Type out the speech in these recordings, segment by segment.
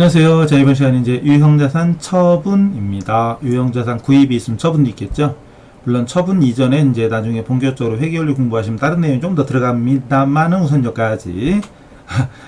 안녕하세요. 자, 이번 시간은 이제 유형자산 처분입니다. 유형자산 구입이 있으면 처분도 있겠죠. 물론 처분 이전에 이제 나중에 본격적으로 회계원리 공부하시면 다른 내용이 좀 더 들어갑니다만은 우선 여기까지.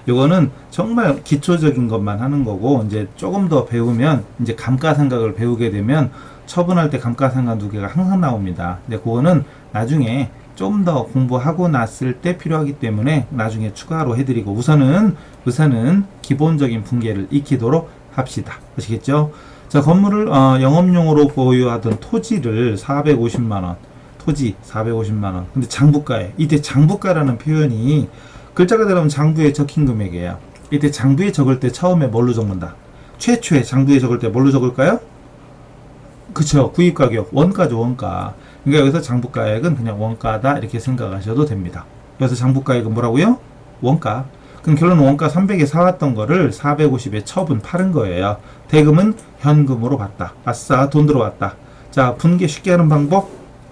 요거는 정말 기초적인 것만 하는 거고, 이제 조금 더 배우면 이제 감가상각을 배우게 되면 처분할 때 감가상각 두 개가 항상 나옵니다. 근데 그거는 나중에 좀 더 공부하고 났을 때 필요하기 때문에 나중에 추가로 해드리고, 우선은 기본적인 분계를 익히도록 합시다. 아시겠죠? 자, 건물을 영업용으로 보유하던 토지를 450만원, 토지 450만원. 근데 장부가에, 이때 장부가라는 표현이 글자가 들어가면 장부에 적힌 금액이에요. 이때 장부에 적을 때 처음에 뭘로 적는다? 최초에 장부에 적을 때 뭘로 적을까요? 그쵸, 구입가격, 원가죠, 원가. 그러니까 여기서 장부가액은 그냥 원가다 이렇게 생각하셔도 됩니다. 그래서 장부가액은 뭐라고요? 원가. 그럼 결론은 원가 300에 사왔던 거를 450에 처분 팔은 거예요. 대금은 현금으로 받다. 아싸, 돈 들어왔다. 자, 분계 쉽게 하는 방법.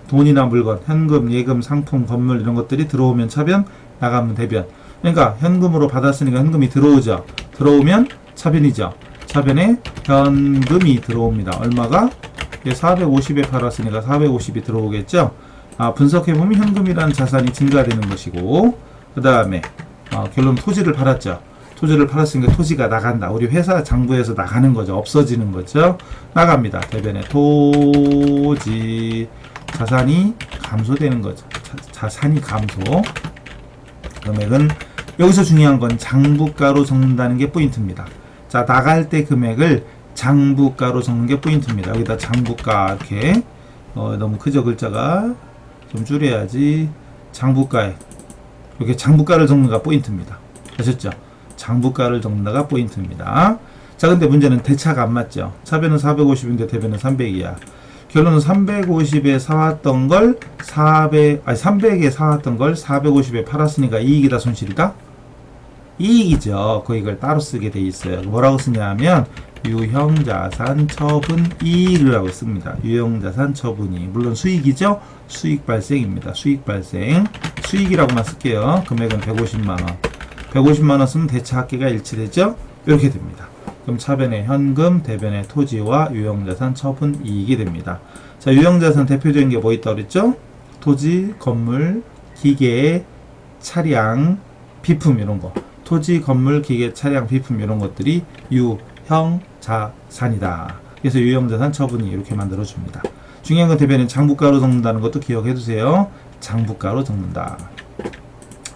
돈이나 물건, 현금, 예금, 상품, 건물 이런 것들이 들어오면 차변, 나가면 대변. 그러니까 현금으로 받았으니까 현금이 들어오죠. 들어오면 차변이죠. 차변에 현금이 들어옵니다. 얼마가? 450에 팔았으니까 450이 들어오겠죠. 분석해보면 현금이라는 자산이 증가되는 것이고, 그 다음에 결론 토지를 팔았죠. 토지를 팔았으니까 토지가 나간다. 우리 회사 장부에서 나가는 거죠. 없어지는 거죠. 나갑니다. 대변에 토지 자산이 감소되는 거죠. 자산이 감소. 금액은 여기서 중요한 건 장부가로 적는다는 게 포인트입니다. 자, 나갈 때 금액을 장부가로 적는 게 포인트입니다. 여기다 장부가 이렇게 너무 크죠, 글자가. 좀 줄여야지. 장부가에 이렇게 장부가를 적는가 포인트입니다. 아셨죠? 장부가를 적는다가 포인트입니다. 자, 근데 문제는 대차가 안 맞죠. 차변은 450인데 대변은 300이야. 결론은 350에 사왔던 걸 300에 사왔던 걸 450에 팔았으니까 이익이다, 손실이다? 이익이죠. 이걸 따로 쓰게 돼 있어요. 뭐라고 쓰냐면 유형자산 처분 이익이라고 씁니다. 유형자산 처분이 물론 수익이죠. 수익 발생입니다. 수익 발생. 수익이라고만 쓸게요. 금액은 150만원. 150만원 쓰면 대차 합계가 일치되죠. 이렇게 됩니다. 그럼 차변에 현금, 대변에 토지와 유형자산 처분 이익이 됩니다. 자, 유형자산 대표적인 게 뭐 있다고 그랬죠? 토지, 건물, 기계, 차량, 비품 이런 거. 토지, 건물, 기계, 차량, 비품 이런 것들이 유형자산이다. 그래서 유형자산 처분이 이렇게 만들어줍니다. 중요한 건 대변에 장부가로 적는다는 것도 기억해 두세요. 장부가로 적는다.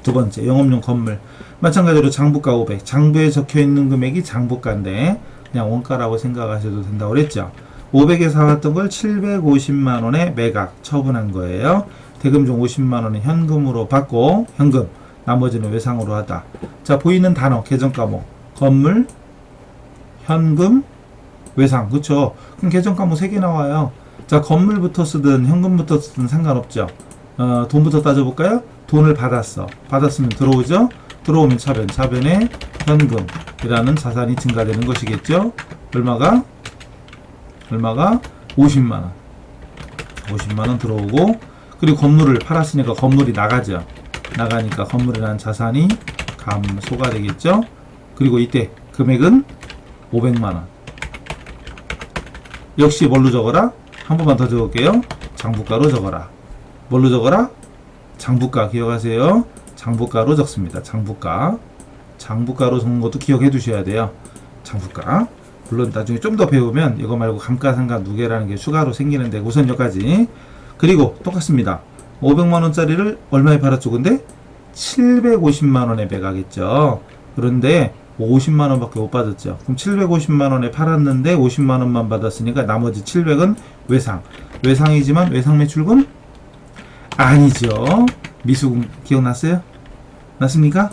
두 번째, 영업용 건물. 마찬가지로 장부가 500. 장부에 적혀있는 금액이 장부가인데 그냥 원가라고 생각하셔도 된다고 그랬죠. 500에 사왔던 걸 750만원에 매각 처분한 거예요. 대금 중 50만원은 현금으로 받고, 현금, 나머지는 외상으로 하다. 자, 보이는 단어, 계정 과목, 건물, 현금, 외상. 그쵸? 그럼 계정 과목 3개 나와요. 자, 건물부터 쓰든 현금부터 쓰든 상관없죠. 돈부터 따져볼까요? 돈을 받았어. 받았으면 들어오죠? 들어오면 차변. 차변에 현금이라는 자산이 증가되는 것이겠죠? 얼마가? 50만원. 50만원 들어오고, 그리고 건물을 팔았으니까 건물이 나가죠. 나가니까 건물이라는 자산이 감소가 되겠죠? 그리고 이때 금액은 500만원. 역시 뭘로 적어라? 한 번만 더 적을게요. 장부가로 적어라. 뭘로 적어라? 장부가 기억하세요. 장부가로 적습니다. 장부가. 장부가로 적는 것도 기억해 두셔야 돼요. 장부가. 물론 나중에 좀 더 배우면 이거 말고 감가상각 누계라는 게 추가로 생기는데 우선 여기까지. 그리고 똑같습니다. 500만원짜리를 얼마에 팔았죠? 근데 750만원에 매각했죠. 그런데 50만원밖에 못 받았죠. 그럼 750만원에 팔았는데 50만원만 받았으니까 나머지 700은 외상. 외상이지만 외상 매출금? 아니죠. 미수금 기억났어요? 났습니까?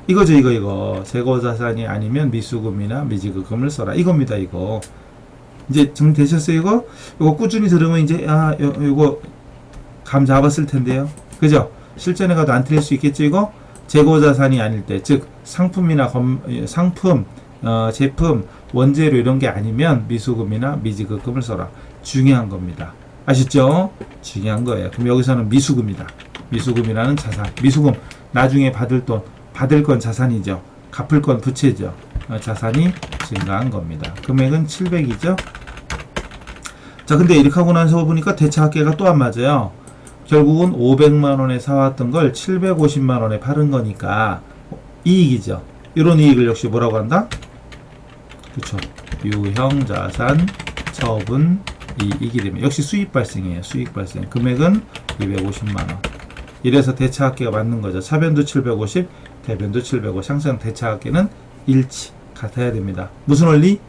이거죠, 이거. 재고자산이 아니면 미수금이나 미지급금을 써라. 이겁니다, 이거. 이제 정리되셨어요, 이거? 이거 꾸준히 들으면 이제, 이거 감 잡았을 텐데요. 그죠? 실전에 가도 안 틀릴 수 있겠죠, 이거? 재고자산이 아닐 때, 즉, 상품이나 상품, 제품, 원재료 이런 게 아니면 미수금이나 미지급금을 써라. 중요한 겁니다. 아셨죠? 중요한 거예요. 그럼 여기서는 미수금이다. 미수금이라는 자산. 미수금, 나중에 받을 돈, 받을 건 자산이죠. 갚을 건 부채죠. 자산이 증가한 겁니다. 금액은 700이죠. 자, 근데 이렇게 하고 나서 보니까 대차합계가 또 안 맞아요. 결국은 500만원에 사왔던 걸 750만원에 팔은 거니까 이익이죠. 이런 이익을 역시 뭐라고 한다? 그쵸. 유형자산 처분 이익이 되면 역시 수익 발생이에요. 수익 발생. 금액은 250만원. 이래서 대차합계가 맞는 거죠. 차변도 750, 대변도 750. 항상 대차합계는 일치 같아야 됩니다. 무슨 원리?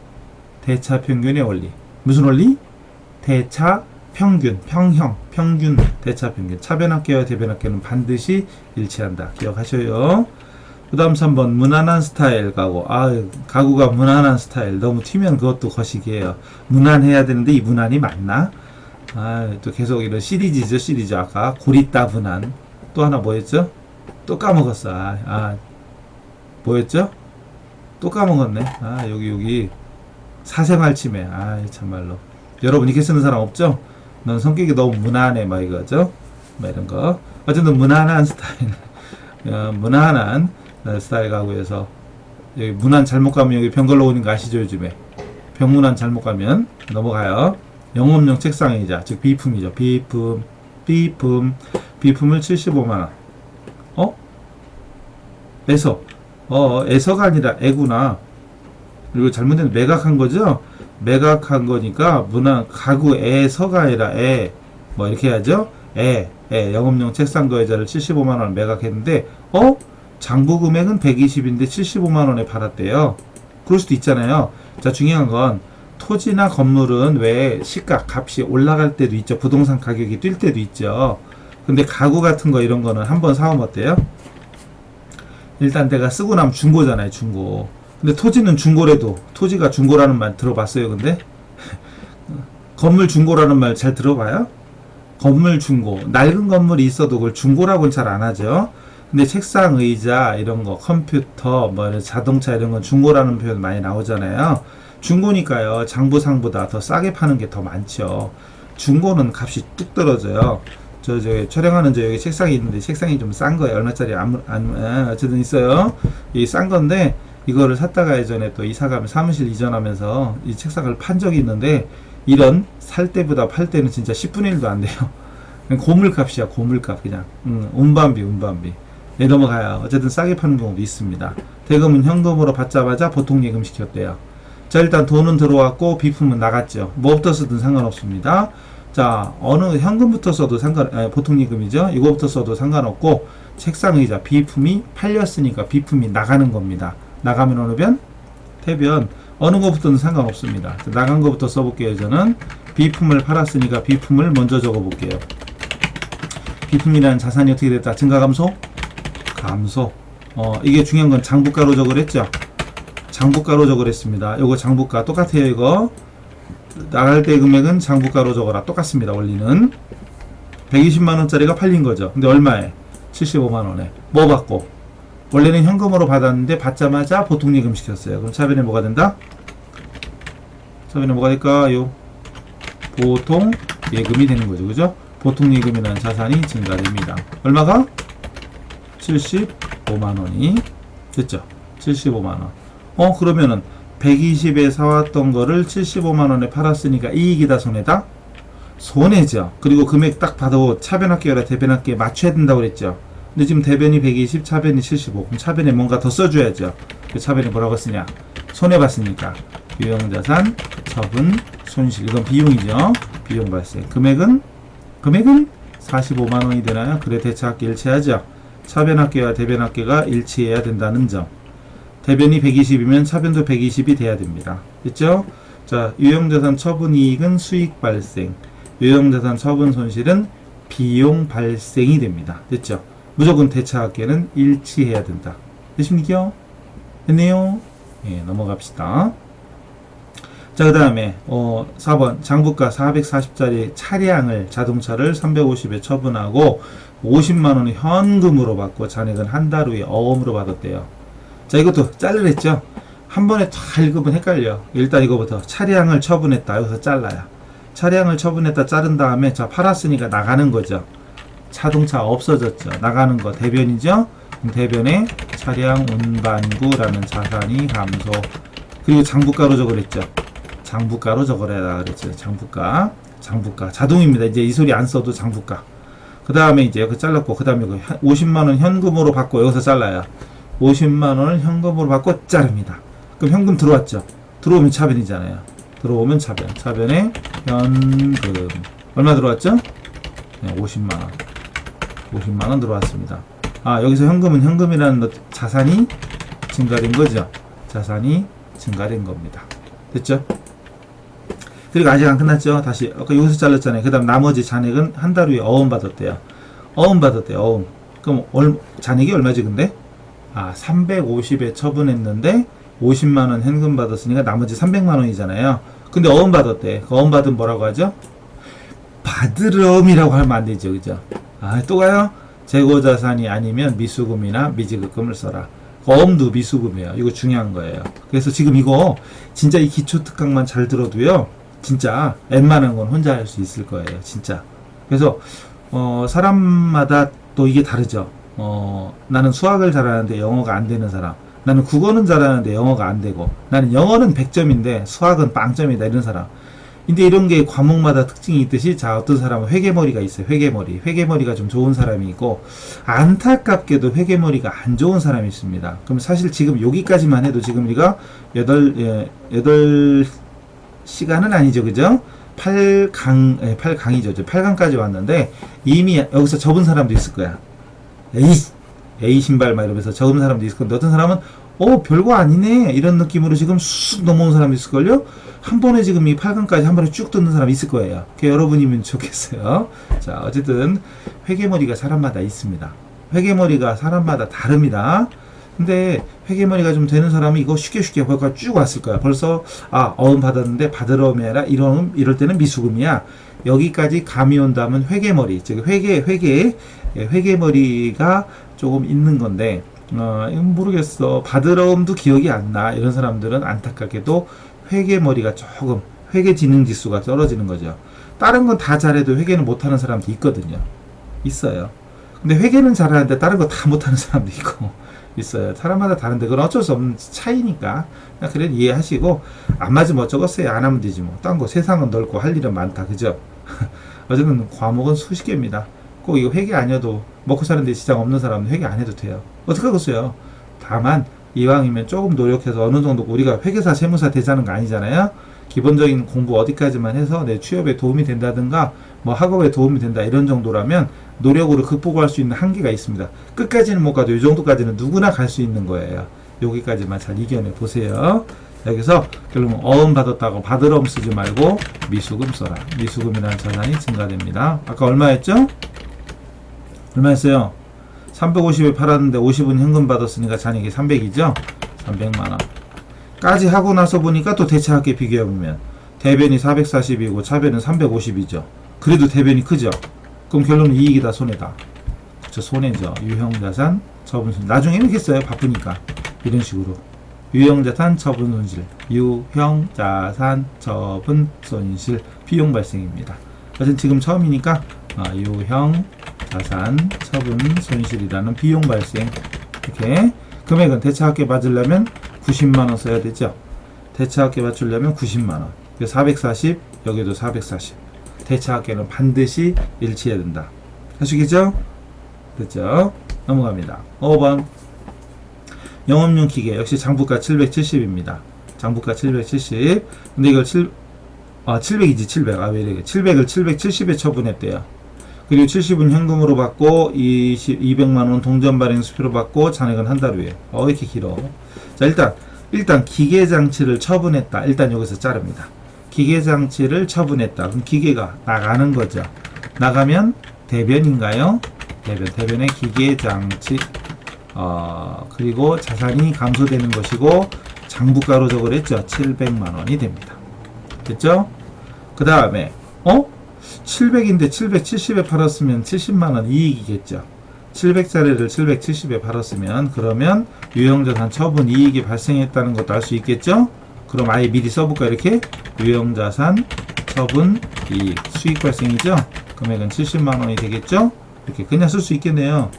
대차평균의 원리. 무슨 원리? 대차평균, 평균, 대차평균. 차변합계와 대변합계는 반드시 일치한다. 기억하셔요. 그 다음 3번 무난한 스타일 가구. 가구가 무난한 스타일. 너무 튀면 그것도 거시기예요. 무난해야 되는데 이 무난이 맞나? 또 계속 이런 시리즈죠. 시리즈. 아까 고리따분한. 또 하나 뭐였죠? 또 까먹었어. 뭐였죠? 또 까먹었네. 여기 사생활 침해. 참말로. 여러분 이렇게 쓰는 사람 없죠? 넌 성격이 너무 무난해. 막 이거죠? 막 이런 거. 어쨌든 무난한 스타일. 무난한 스타일 가구에서 여기 문안 잘못 가면 여기 병 걸러 오는 거 아시죠? 요즘에 병문안 잘못 가면 넘어가요. 영업용 책상의자 즉 비품이죠. 비품을 75만원. 에서가 아니라 애구나. 그리고 잘못된 매각한 거죠. 매각한 거니까 문안 가구 애서가 아니라 뭐 이렇게 해야죠. 영업용 책상 거래자를 75만원 매각했는데 장부 금액은 120인데 75만원에 팔았대요. 그럴 수도 있잖아요. 자, 중요한 건 토지나 건물은 왜 시가 값이 올라갈 때도 있죠. 부동산 가격이 뛸 때도 있죠. 근데 가구 같은 거 이런 거는 한번 사오면 어때요? 일단 내가 쓰고 나면 중고잖아요. 중고. 근데 토지는 중고래도 토지가 중고라는 말 들어봤어요? 근데 건물 중고라는 말 잘 들어봐요? 건물 중고. 낡은 건물이 있어도 그걸 중고라고는 잘 안 하죠. 근데 책상, 의자, 이런 거, 컴퓨터, 뭐 자동차 이런 건 중고라는 표현 많이 나오잖아요. 중고니까요. 장부상보다 더 싸게 파는 게 더 많죠. 중고는 값이 뚝 떨어져요. 저 촬영하는 여기 책상이 있는데 책상이 좀 싼 거예요. 얼마짜리 어쨌든 있어요. 이 싼 건데 이거를 샀다가 예전에 또 이사가면 사무실 이전하면서 이 책상을 판 적이 있는데 이런 살 때보다 팔 때는 진짜 10분의 1도 안 돼요. 고물값이야. 고물값 그냥. 운반비. 네, 넘어가요. 어쨌든 싸게 파는 경우도 있습니다. 대금은 현금으로 받자마자 보통 예금 시켰대요. 자, 일단 돈은 들어왔고 비품은 나갔죠. 뭐부터 쓰든 상관없습니다. 자, 어느 현금부터 써도 보통 예금이죠. 이거부터 써도 상관없고 책상 의자 비품이 팔렸으니까 비품이 나가는 겁니다. 나가면 어느 변? 대변. 어느 것부터는 상관없습니다. 나간 것부터 써볼게요. 저는 비품을 팔았으니까 비품을 먼저 적어볼게요. 비품이라는 자산이 어떻게 됐다? 증가 감소? 감소. 이게 중요한 건 장부가로 적으랬죠. 장부가로 적으랬습니다. 요거 장부가 똑같아요. 이거 나갈 때 금액은 장부가로 적어라. 똑같습니다. 원리는 120만원짜리가 팔린 거죠. 근데 얼마에? 75만원에. 뭐 받고? 원래는 현금으로 받았는데 받자마자 보통 예금 시켰어요. 그럼 차변에 뭐가 된다? 차변에 뭐가 될까요? 보통 예금이 되는 거죠. 그죠? 보통 예금이라는 자산이 증가됩니다. 얼마가? 75만원이 됐죠. 75만원. 그러면은 120에 사왔던 거를 75만원에 팔았으니까 이익이다 손해다? 손해죠. 그리고 금액 딱 봐도 차변합계와 대변합계에 맞춰야 된다고 그랬죠. 근데 지금 대변이 120, 차변이 75. 그럼 차변에 뭔가 더 써줘야죠. 그 차변이 뭐라고 쓰냐? 손해봤으니까. 유형자산, 처분, 손실. 이건 비용이죠. 비용 발생. 금액은 45만원이 되나요? 그래, 대차합계 일치하죠. 차변합계와 대변합계가 일치해야 된다는 점. 대변이 120이면 차변도 120이 돼야 됩니다. 됐죠? 자, 유형자산 처분이익은 수익 발생, 유형자산 처분 손실은 비용 발생이 됩니다. 됐죠? 무조건 대차합계는 일치해야 된다. 됐습니까? 됐네요? 예, 넘어갑시다. 자, 그 다음에 4번 장부가 440짜리 차량을 자동차를 350에 처분하고 50만원을 현금으로 받고 잔액은 한 달 후에 어음으로 받았대요. 자, 이것도 자르랬죠. 한 번에 다 읽으면 헷갈려. 일단 이거부터 차량을 처분했다. 여기서 잘라요. 차량을 처분했다 자른 다음에 자, 팔았으니까 나가는 거죠. 자동차 없어졌죠. 나가는 거 대변이죠. 대변에 차량 운반구라는 자산이 감소. 그리고 장부가로 적으랬죠. 장부가로 적으래라 그랬죠. 장부가. 자동입니다. 이제 이 소리 안 써도 장부가. 그 다음에 이제 여기 잘랐고, 그 다음에 50만원 현금으로 받고, 여기서 잘라요. 50만원을 현금으로 받고 자릅니다. 그럼 현금 들어왔죠. 들어오면 차변이잖아요. 들어오면 차변. 차변에 현금. 얼마 들어왔죠? 네, 50만원. 50만원 들어왔습니다. 아, 여기서 현금은 현금이라는 자산이 증가된 거죠. 자산이 증가된 겁니다. 됐죠? 그리고 아직 안 끝났죠. 다시 아까 여기서 잘랐잖아요. 그 다음 나머지 잔액은 한 달 후에 어음 받았대요. 어음 받았대요. 어음. 그럼 잔액이 얼마지 근데? 아, 350에 처분했는데 50만원 현금 받았으니까 나머지 300만원이잖아요. 근데 어음 받았대. 그 어음 받으면 뭐라고 하죠? 받으럼이라고 하면 안 되죠. 그죠? 아, 또 가요? 재고자산이 아니면 미수금이나 미지급금을 써라. 어음도 미수금이에요. 이거 중요한 거예요. 그래서 지금 이거 진짜 이 기초특강만 잘 들어도요. 진짜 웬만한 건 혼자 할 수 있을 거예요. 진짜. 그래서 사람마다 또 이게 다르죠. 나는 수학을 잘하는데 영어가 안 되는 사람, 나는 국어는 잘하는데 영어가 안 되고, 나는 영어는 100점인데 수학은 빵점이다 이런 사람. 근데 이런 게 과목마다 특징이 있듯이, 자, 어떤 사람은 회계머리가 있어요. 회계머리가 좀 좋은 사람이 있고, 안타깝게도 회계머리가 안 좋은 사람이 있습니다. 그럼 사실 지금 여기까지만 해도 지금 우리가 8시간은 아니죠. 그죠? 8강이죠. 8강까지 왔는데, 이미 여기서 접은 사람도 있을 거야. 에이 신발 막 이러면서 접은 사람도 있을 건데, 어떤 사람은 별거 아니네 이런 느낌으로 지금 쑥 넘어온 사람도 있을걸요. 한 번에 지금 이 8강까지 한 번에 쭉 듣는 사람이 있을 거예요. 그게 여러분이면 좋겠어요. 자, 어쨌든 회계머리가 사람마다 있습니다. 회계머리가 사람마다 다릅니다. 근데 회계머리가 좀 되는 사람이 이거 쉽게 거기까지 쭉 왔을 거야. 벌써 어음 받았는데 받으러움이 아니라 이럴 때는 미수금이야. 여기까지 감이 온다면 회계머리, 즉 회계머리가 조금 있는 건데, 이건 모르겠어. 받으러움도 기억이 안 나. 이런 사람들은 안타깝게도 회계머리가 조금, 회계지능지수가 떨어지는 거죠. 다른 건 다 잘해도 회계는 못하는 사람도 있거든요. 있어요. 근데 회계는 잘하는데 다른 거 다 못하는 사람도 있고 있어요. 사람마다 다른데 그건 어쩔 수 없는 차이니까 그냥 그래 이해하시고, 안 맞으면 어쩌겠어요. 안 하면 되지 뭐. 딴 거 세상은 넓고 할 일은 많다. 그죠? 어쨌든 과목은 수십 개입니다. 꼭 이거 회계 아니어도 먹고 사는데 지장 없는 사람은 회계 안 해도 돼요. 어떡하겠어요. 다만 이왕이면 조금 노력해서 어느 정도, 우리가 회계사 세무사 되자는 거 아니잖아요. 기본적인 공부 어디까지만 해서 내 취업에 도움이 된다든가 뭐 학업에 도움이 된다 이런 정도라면 노력으로 극복할 수 있는 한계가 있습니다. 끝까지는 못 가도 이 정도까지는 누구나 갈 수 있는 거예요. 여기까지만 잘 이겨내 보세요. 여기서 결국은 어음 받았다고 받으러움 쓰지 말고 미수금 써라. 미수금이라는 자산이 증가됩니다. 아까 얼마였죠? 얼마였어요? 350에 팔았는데 50은 현금 받았으니까 잔액이 300이죠? 300만원 까지 하고 나서 보니까 또 대차합계 비교해보면 대변이 440이고 차변은 350이죠. 그래도 대변이 크죠? 그럼 결론은 이익이다 손해다? 그쵸, 손해죠. 유형자산 처분손실. 나중에 이렇게 써요. 바쁘니까. 이런 식으로 유형자산 처분손실, 유형자산 처분손실, 비용 발생입니다. 어쨌든 지금 처음이니까 유형자산 처분손실이라는 비용 발생. 이렇게 금액은 대차합계 맞으려면 90만원 써야 되죠. 대차합계 맞추려면 90만원. 440, 여기도 440. 대차합계는 반드시 일치해야 된다. 하시겠죠? 됐죠? 넘어갑니다. 5번. 영업용 기계. 역시 장부가 770입니다. 장부가 770. 근데 이걸 700이지, 700. 왜 이래. 700을 770에 처분했대요. 그리고 70은 현금으로 받고, 200만원 동전 발행 수표로 받고, 잔액은 한 달 후에. 이렇게 길어. 자, 일단 기계장치를 처분했다. 일단 여기서 자릅니다. 기계장치를 처분했다. 그럼 기계가 나가는 거죠. 나가면 대변인가요? 대변의 기계장치. 그리고 자산이 감소되는 것이고, 장부가로 적으랬죠. 700만원이 됩니다. 됐죠? 그 다음에 700인데 770에 팔았으면 70만원 이익이겠죠. 700짜리를 770에 팔았으면, 그러면 유형자산 처분 이익이 발생했다는 것도 알 수 있겠죠? 그럼 아예 미리 써볼까? 이렇게 유형자산 처분 이익, 수익 발생이죠? 금액은 70만원이 되겠죠? 이렇게 그냥 쓸 수 있겠네요.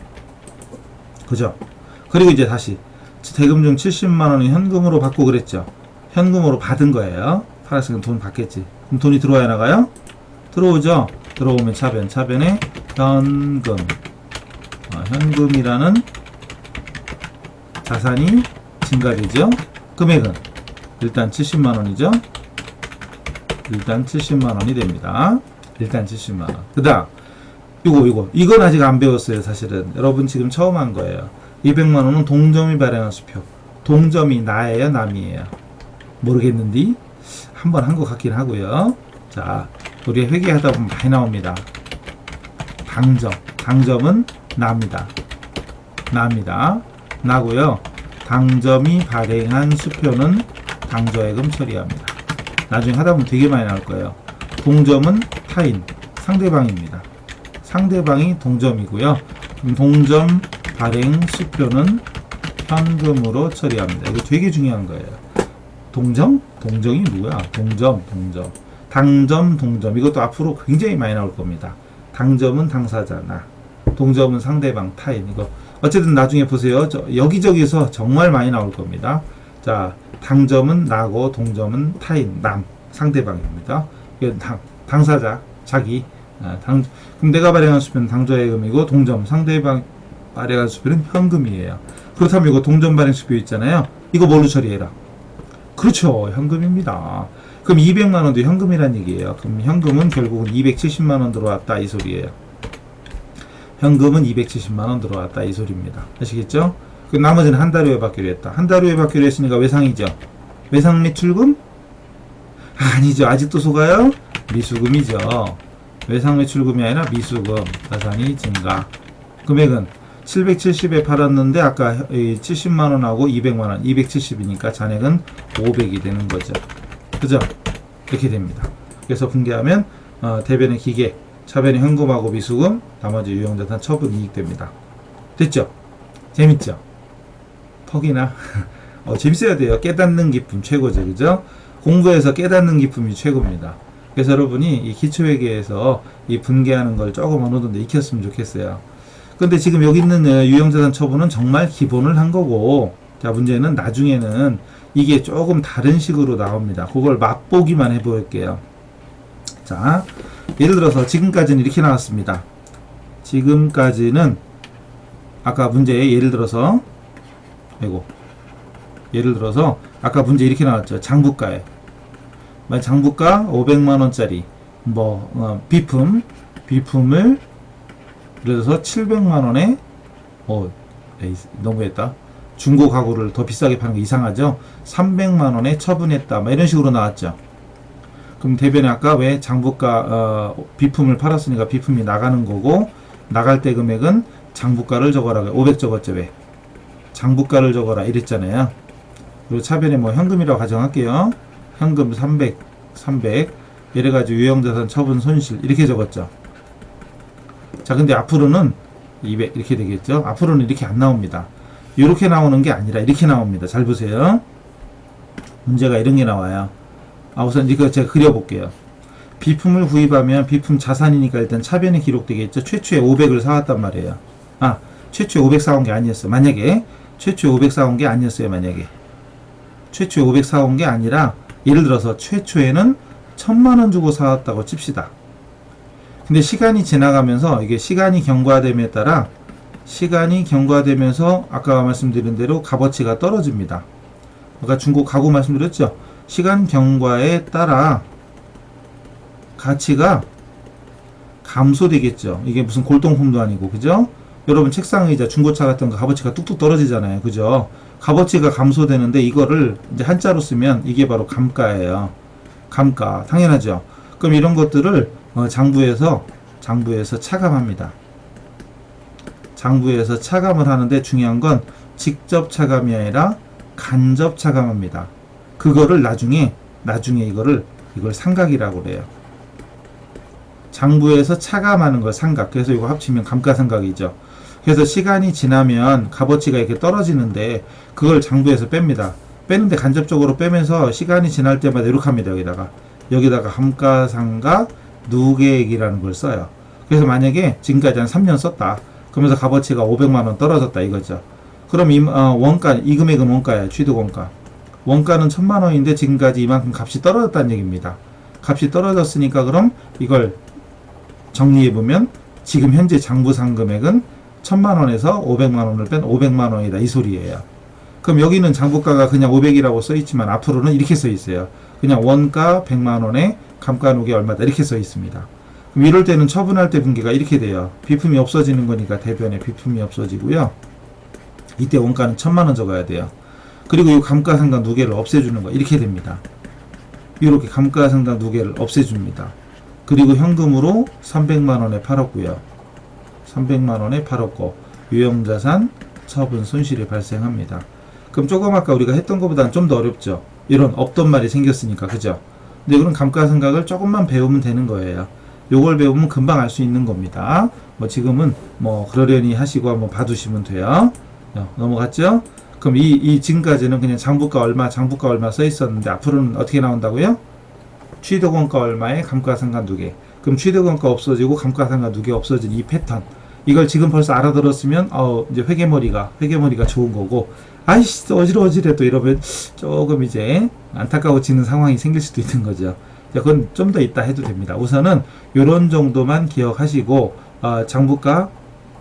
그죠? 그리고 이제 다시 대금 중 70만원을 현금으로 받고 그랬죠. 현금으로 받은 거예요. 팔았으니까 돈 받겠지. 그럼 돈이 들어와야 나가요? 들어오죠. 들어오면 차변, 차변에 현금, 현금이라는 자산이 증가되죠. 금액은 일단 70만원이죠. 일단 70만원이 됩니다. 일단 70만원. 그 다음 이건 아직 안 배웠어요. 사실은 여러분 지금 처음 한 거예요. 200만원은 동점이 발행한 수표. 동점이 나예요, 남이에요? 모르겠는데 한번 한 것 같긴 하고요. 자, 우리 회계하다 보면 많이 나옵니다. 당점은 나입니다. 나고요. 당점이 발행한 수표는 당조예금 처리합니다. 나중에 하다 보면 되게 많이 나올 거예요. 동점은 타인, 상대방입니다. 상대방이 동점이고요. 그럼 동점 발행 수표는 현금으로 처리합니다. 이거 되게 중요한 거예요. 동정이 누구야? 동점. 당점, 동점. 이것도 앞으로 굉장히 많이 나올 겁니다. 당점은 당사자, 나. 동점은 상대방, 타인. 이거 어쨌든 나중에 보세요. 여기저기서 정말 많이 나올 겁니다. 자, 당점은 나고 동점은 타인, 남, 상대방입니다. 당사자, 자기. 그럼 내가 발행한 수표는 당조예금이고 동점, 상대방 발행한 수표는 현금이에요. 그렇다면 이거 동점 발행 수표 있잖아요. 이거 뭘로 처리해라? 그렇죠. 현금입니다. 그럼 200만원도 현금이란 얘기예요. 그럼 현금은 결국은 270만원 들어왔다 이 소리예요. 현금은 270만원 들어왔다 이 소리입니다. 아시겠죠? 그 나머지는 한 달 후에 받기로 했다. 한 달 후에 받기로 했으니까 외상이죠. 외상 매출금? 아니죠. 아직도 속아요? 미수금이죠. 외상 매출금이 아니라 미수금. 자산이 증가. 금액은 770에 팔았는데 아까 70만원하고 200만원 270이니까 잔액은 500이 되는 거죠. 그죠? 이렇게 됩니다. 그래서 분개하면 대변의 기계, 차변의 현금하고 미수금, 나머지 유형자산 처분 이익 됩니다. 됐죠? 재밌죠? 턱이나 재밌어야 돼요. 깨닫는 기쁨 최고죠. 그죠? 공부해서 깨닫는 기쁨이 최고입니다. 그래서 여러분이 이 기초회계에서 이 분개하는 걸 조금 어느 정도 익혔으면 좋겠어요. 근데 지금 여기 있는 유형자산 처분은 정말 기본을 한 거고, 자, 문제는 나중에는 이게 조금 다른 식으로 나옵니다. 그걸 맛보기만 해볼게요. 자, 예를 들어서 지금까지는 이렇게 나왔습니다. 지금까지는 아까 문제에 예를 들어서 아까 문제 이렇게 나왔죠. 장부가에 장부가 500만원짜리 비품을 그래서 700만원에 너무했다. 중고 가구를 더 비싸게 파는 거 이상하죠. 300만원에 처분했다. 이런 식으로 나왔죠. 그럼 대변에 아까 왜 장부가 비품을 팔았으니까 비품이 나가는 거고, 나갈 때 금액은 장부가를 적어라. 500 적었죠. 왜? 장부가를 적어라 이랬잖아요. 그리고 차변에 현금이라고 가정할게요. 현금 300 이래가지고 유형자산 처분 손실 이렇게 적었죠. 자, 근데 앞으로는 200 이렇게 되겠죠. 앞으로는 이렇게 안 나옵니다. 이렇게 나오는 게 아니라 이렇게 나옵니다. 잘 보세요. 문제가 이런 게 나와요. 우선 이거 제가 그려볼게요. 비품을 구입하면 비품 자산이니까 일단 차변에 기록되겠죠. 최초에 500을 사왔단 말이에요. 최초에 500 사온 게 아니었어. 만약에 최초에 500 사온 게 아니었어요. 만약에 최초에 500 사온 게 아니라 예를 들어서 최초에는 1000만원 주고 사왔다고 칩시다. 근데 시간이 지나가면서 이게 시간이 경과됨에 따라 아까 말씀드린 대로 값어치가 떨어집니다. 아까 중고 가구 말씀드렸죠. 시간 경과에 따라 가치가 감소되겠죠. 이게 무슨 골동품도 아니고, 그죠? 여러분 책상 의자 중고차 같은 거 값어치가 뚝뚝 떨어지잖아요. 그죠? 값어치가 감소되는데 이거를 이제 한자로 쓰면 이게 바로 감가예요. 감가. 당연하죠. 그럼 이런 것들을 장부에서 차감합니다. 장부에서 차감을 하는데 중요한 건 직접 차감이 아니라 간접 차감합니다. 그거를 나중에 이걸 상각이라고 그래요. 장부에서 차감하는 걸 상각. 그래서 이거 합치면 감가상각이죠. 그래서 시간이 지나면 값어치가 이렇게 떨어지는데 그걸 장부에서 뺍니다. 빼는데 간접적으로 빼면서 시간이 지날 때마다 이렇게 합니다. 여기다가 감가상각 누계액이라는 걸 써요. 그래서 만약에 지금까지 한 3년 썼다. 그러면서 값어치가 500만원 떨어졌다 이거죠. 그럼 이 금액은 원가예요. 취득원가. 원가는 1000만원인데 지금까지 이만큼 값이 떨어졌다는 얘기입니다. 값이 떨어졌으니까 그럼 이걸 정리해보면 지금 현재 장부상 금액은 1000만원에서 500만원을 뺀 500만원이다 이 소리예요. 그럼 여기는 장부가가 그냥 500이라고 써있지만 앞으로는 이렇게 써있어요. 그냥 원가 100만원에 감가 누계 얼마다 이렇게 써있습니다. 그럼 이럴 때는 처분할 때 분계가 이렇게 돼요. 비품이 없어지는 거니까 대변에 비품이 없어지고요. 이때 원가는 1000만원 적어야 돼요. 그리고 이 감가상각 누계를 없애주는 거 이렇게 됩니다. 이렇게 감가상각 누계를 없애줍니다. 그리고 현금으로 300만원에 팔았고요. 300만원에 팔았고 유형자산 처분 손실이 발생합니다. 그럼 조금 아까 우리가 했던 것보다는 좀 더 어렵죠. 이런 없던 말이 생겼으니까 그죠? 근데 그런 감가상각을 조금만 배우면 되는 거예요. 요걸 배우면 금방 알 수 있는 겁니다. 뭐 지금은 뭐 그러려니 하시고 한번 봐두시면 돼요. 넘어갔죠? 그럼 이 지금까지는 그냥 장부가 얼마 써 있었는데 앞으로는 어떻게 나온다고요? 취득원가 얼마에 감가상각 누계. 그럼 취득원가 없어지고 감가상각 누계 없어진 이 패턴. 이걸 지금 벌써 알아들었으면 이제 회계머리가 좋은 거고, 아이씨 어지러워지래 또 이러면 조금 이제 안타까워지는 상황이 생길 수도 있는 거죠. 그건 좀 더 이따 해도 됩니다. 우선은 요런 정도만 기억하시고 장부가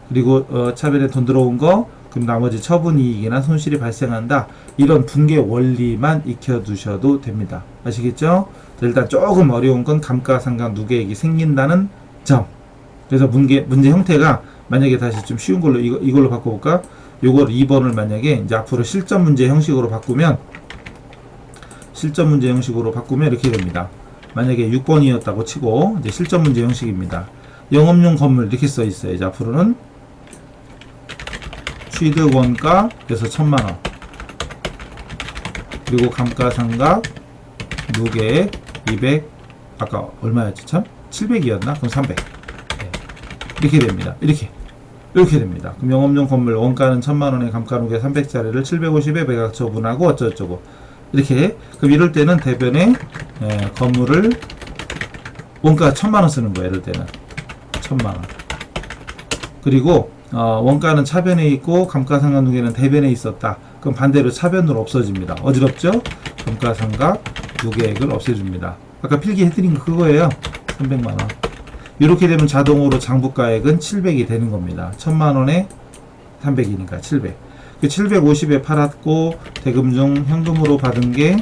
그리고 차변에 돈 들어온 거 그럼 나머지 처분이익이나 손실이 발생한다. 이런 분계 원리만 익혀두셔도 됩니다. 아시겠죠? 일단 조금 어려운 건 감가상각 누계액이 생긴다는 점. 그래서 문제 형태가 만약에 다시 좀 쉬운 걸로 이걸로 바꿔볼까? 요걸 2번을 만약에 이제 앞으로 실전 문제 형식으로 바꾸면 이렇게 됩니다. 만약에 6번이었다고 치고 이제 실전 문제 형식입니다. 영업용 건물 이렇게 써 있어요. 이제 앞으로는 취득원가 그래서 1000만원 그리고 감가상각 누계액 200 아까 얼마였지 참? 700이었나? 그럼 300 이렇게 됩니다. 이렇게 됩니다. 그럼 영업용 건물 원가는 1000만원에 감가 누계 300짜리를 750에 매각 처분하고 어쩌고저쩌고 이렇게. 그럼 이럴 때는 대변에 건물을 원가 1000만원 쓰는 거예요. 이럴 때는 1000만원 그리고 원가는 차변에 있고 감가상각 누계는 대변에 있었다. 그럼 반대로 차변으로 없어집니다. 어지럽죠? 감가상각 누계액을 없애줍니다. 아까 필기해드린 거 그거예요. 300만원. 이렇게 되면 자동으로 장부가액은 700이 되는 겁니다. 1000만원에 300이니까 700. 750에 팔았고 대금 중 현금으로 받은 게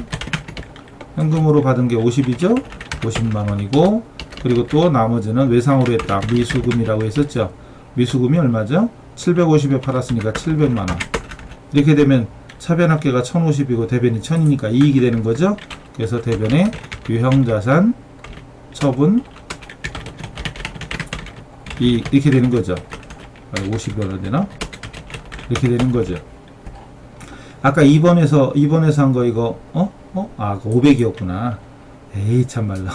50이죠? 50만원이고 그리고 또 나머지는 외상으로 했다. 미수금이라고 했었죠. 미수금이 얼마죠? 750에 팔았으니까 700만원. 이렇게 되면 차변합계가 1050이고 대변이 1000이니까 이익이 되는 거죠. 그래서 대변에 유형자산 처분 이렇게 되는 거죠. 50이 되나? 이렇게 되는 거죠. 아까 2번에서 한 거 이거 그 500이었구나. 에이 참말로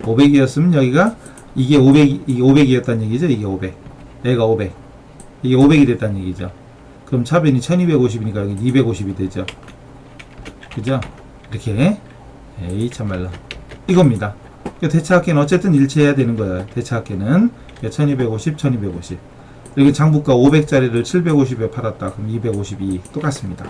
500이었으면 여기가 이게 500이었다는 얘기죠. 이게 500 얘가 500 이게 500이 됐다는 얘기죠. 그럼 차변이 1250이니까 여기 250이 되죠. 그죠? 이렇게 에이 참말로 이겁니다. 대차합계는 어쨌든 일치해야 되는 거예요. 대차합계는 1250 이렇게 장부가 500짜리를 750에 팔았다. 그럼 252 똑같습니다.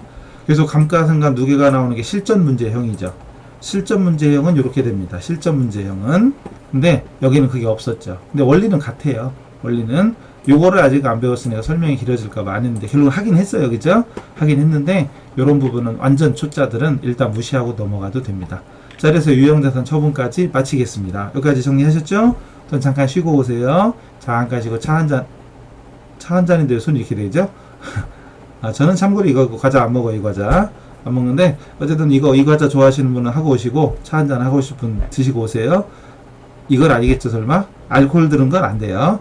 그래서 감가상각 누계가 나오는 게 실전 문제형이죠. 실전 문제형은 이렇게 됩니다. 실전 문제형은. 근데 여기는 그게 없었죠. 근데 원리는 같아요. 원리는 요거를 아직 안 배웠으니까 설명이 길어질까봐 안 했는데 결국은 하긴 했어요. 그죠? 하긴 했는데 요런 부분은 완전 초짜들은 일단 무시하고 넘어가도 됩니다. 자, 그래서 유형자산 처분까지 마치겠습니다. 여기까지 정리하셨죠? 전 잠깐 쉬고 오세요. 잠깐 쉬고 차 한 잔인데 손이 이렇게 되죠? 저는 참고로 이거 과자 안 먹어요. 이 과자 안 먹는데 어쨌든 이 과자 좋아하시는 분은 하고 오시고 차 한 잔 하고 싶은 분 드시고 오세요. 이걸 아니겠죠 설마? 알코올 들은 건 안 돼요.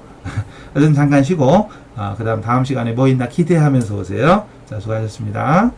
어쨌든 잠깐 쉬고 그 다음 시간에 뭐 있나 기대하면서 오세요. 자, 수고하셨습니다.